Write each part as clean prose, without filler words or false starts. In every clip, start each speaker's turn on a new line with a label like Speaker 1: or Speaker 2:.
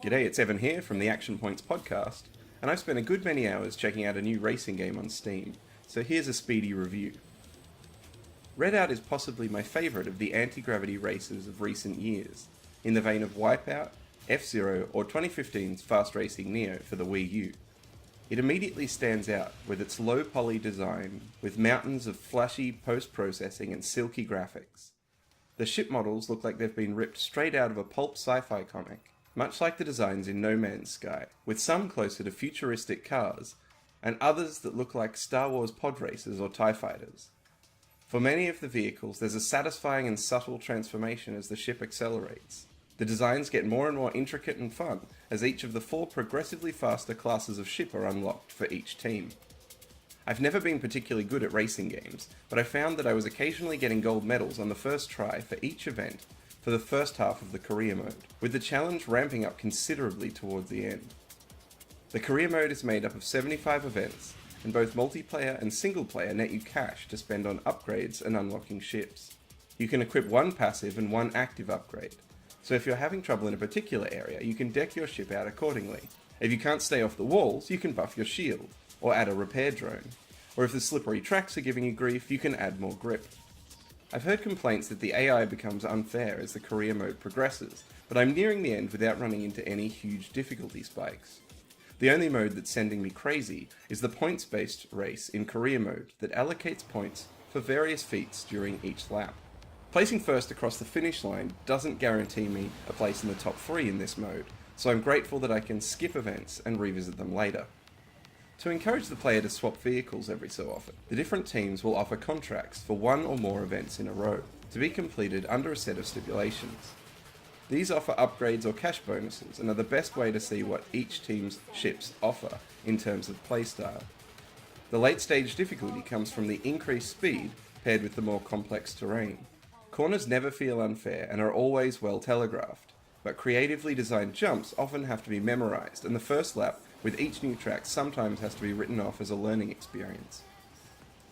Speaker 1: G'day, it's Evan here from the Action Points podcast, and I've spent a good many hours checking out a new racing game on Steam, so here's a speedy review. Redout is possibly my favourite of the anti-gravity races of recent years, in the vein of Wipeout, F-Zero, or 2015's Fast Racing Neo for the Wii U. It immediately stands out with its low-poly design, with mountains of flashy post-processing and silky graphics. The ship models look like they've been ripped straight out of a pulp sci-fi comic, much like the designs in No Man's Sky, with some closer to futuristic cars, and others that look like Star Wars pod racers or TIE fighters. For many of the vehicles, there's a satisfying and subtle transformation as the ship accelerates. The designs get more and more intricate and fun, as each of the 4 progressively faster classes of ship are unlocked for each team. I've never been particularly good at racing games, but I found that I was occasionally getting gold medals on the first try for each event for the first half of the career mode, with the challenge ramping up considerably towards the end. The career mode is made up of 75 events, and both multiplayer and single player net you cash to spend on upgrades and unlocking ships. You can equip one passive and one active upgrade, so if you're having trouble in a particular area, you can deck your ship out accordingly. If you can't stay off the walls, you can buff your shield, or add a repair drone, or if the slippery tracks are giving you grief, you can add more grip. I've heard complaints that the AI becomes unfair as the career mode progresses, but I'm nearing the end without running into any huge difficulty spikes. The only mode that's sending me crazy is the points-based race in career mode that allocates points for various feats during each lap. Placing first across the finish line doesn't guarantee me a place in the top 3 in this mode, so I'm grateful that I can skip events and revisit them later. To encourage the player to swap vehicles every so often, the different teams will offer contracts for 1 or more events in a row, to be completed under a set of stipulations. These offer upgrades or cash bonuses and are the best way to see what each team's ships offer in terms of playstyle. The late stage difficulty comes from the increased speed paired with the more complex terrain. Corners never feel unfair and are always well telegraphed, but creatively designed jumps often have to be memorized, and the first lap with each new track sometimes has to be written off as a learning experience.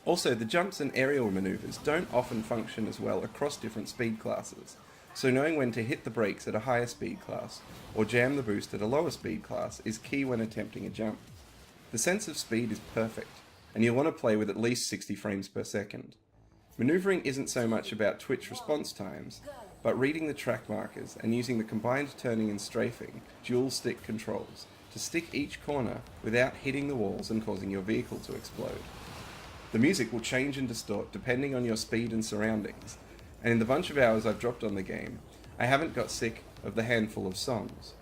Speaker 1: Also, the jumps and aerial maneuvers don't often function as well across different speed classes, so knowing when to hit the brakes at a higher speed class or jam the boost at a lower speed class is key when attempting a jump. The sense of speed is perfect, and you'll want to play with at least 60 frames per second. Maneuvering isn't so much about twitch response times, but reading the track markers and using the combined turning and strafing dual stick controls to stick each corner without hitting the walls and causing your vehicle to explode. The music will change and distort depending on your speed and surroundings, and in the bunch of hours I've dropped on the game, I haven't got sick of the handful of songs.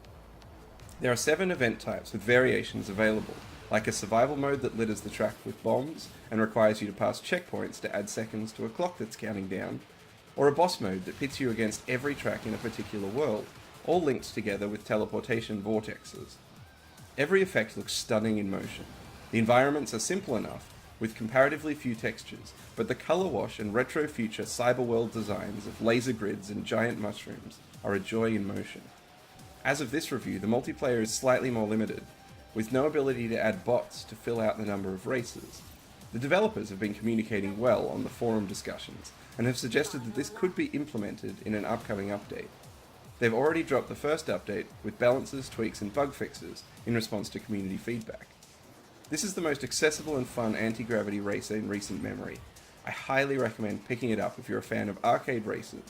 Speaker 1: There are 7 event types with variations available, like a survival mode that litters the track with bombs and requires you to pass checkpoints to add seconds to a clock that's counting down, or a boss mode that pits you against every track in a particular world, all linked together with teleportation vortexes. Every effect looks stunning in motion. The environments are simple enough, with comparatively few textures, but the colour wash and retro-future cyberworld designs of laser grids and giant mushrooms are a joy in motion. As of this review, the multiplayer is slightly more limited, with no ability to add bots to fill out the number of races. The developers have been communicating well on the forum discussions, and have suggested that this could be implemented in an upcoming update. They've already dropped the first update with balances, tweaks and bug fixes in response to community feedback. This is the most accessible and fun anti-gravity racer in recent memory. I highly recommend picking it up if you're a fan of arcade races.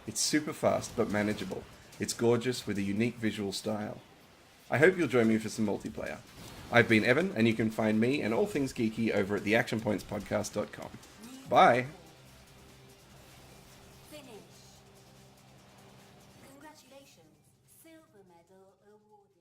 Speaker 1: It's super fast but manageable. It's gorgeous with a unique visual style. I hope you'll join me for some multiplayer. I've been Evan, and you can find me and all things geeky over at theactionpointspodcast.com. Bye!
Speaker 2: Finish. Congratulations. Silver medal awarded.